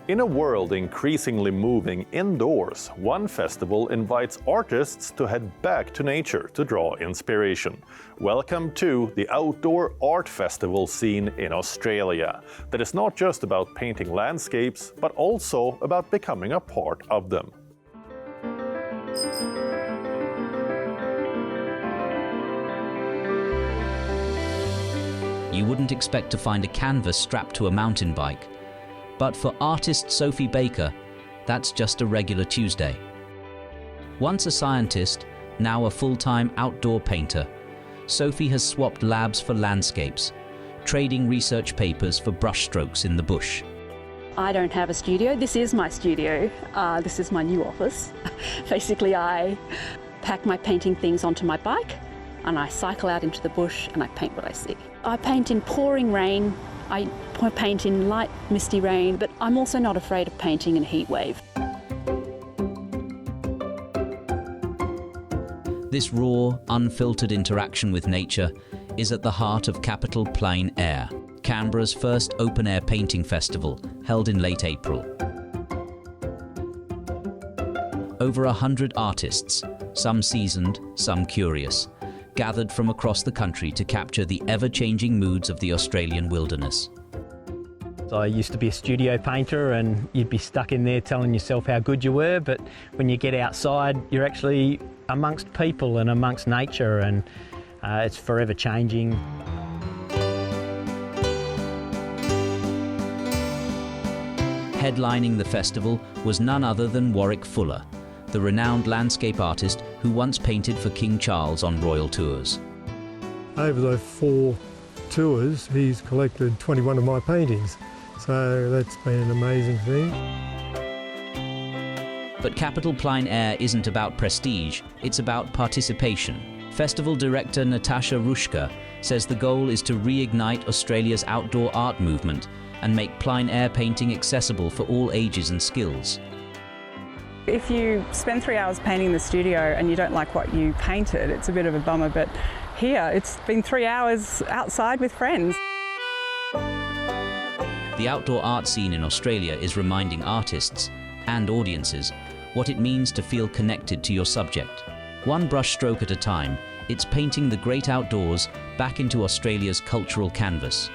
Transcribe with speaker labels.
Speaker 1: In a world increasingly moving indoors, one festival invites artists to head back to nature to draw inspiration. Welcome to the outdoor art festival scene in Australia, that is not just about painting landscapes, but also about becoming a part of them.
Speaker 2: You wouldn't expect to find a canvas strapped to a mountain bike. But for artist Sophie Baker, that's just a regular Tuesday. Once a scientist, now a full-time outdoor painter, Sophie has swapped labs for landscapes, trading research papers for brushstrokes in the bush.
Speaker 3: I don't have a studio. This is my studio. This is my new office. Basically, I pack my painting things onto my bike and I cycle out into the bush and I paint what I see. I paint in pouring rain. I paint in light, misty rain, but I'm also not afraid of painting in a heat wave.
Speaker 2: This raw, unfiltered interaction with nature is at the heart of Capital Plein Air, Canberra's first open-air painting festival, held in late April. Over 100 artists, some seasoned, some curious, gathered from across the country to capture the ever-changing moods of the Australian wilderness.
Speaker 4: I used to be a studio painter and you'd be stuck in there telling yourself how good you were, but when you get outside, you're actually amongst people and amongst nature, and it's forever changing.
Speaker 2: Headlining the festival was none other than Warrick Fuller, the renowned landscape artist who once painted for King Charles on royal tours.
Speaker 5: Over those 4 tours, he's collected 21 of my paintings, so that's been an amazing thing.
Speaker 2: But Capital Plein Air isn't about prestige, it's about participation. Festival director Natasha Rushka says the goal is to reignite Australia's outdoor art movement and make plein air painting accessible for all ages and skills.
Speaker 6: If you spend 3 hours painting in the studio and you don't like what you painted, it's a bit of a bummer, but here it's been 3 hours outside with friends.
Speaker 2: The outdoor art scene in Australia is reminding artists and audiences what it means to feel connected to your subject. One brushstroke at a time, it's painting the great outdoors back into Australia's cultural canvas.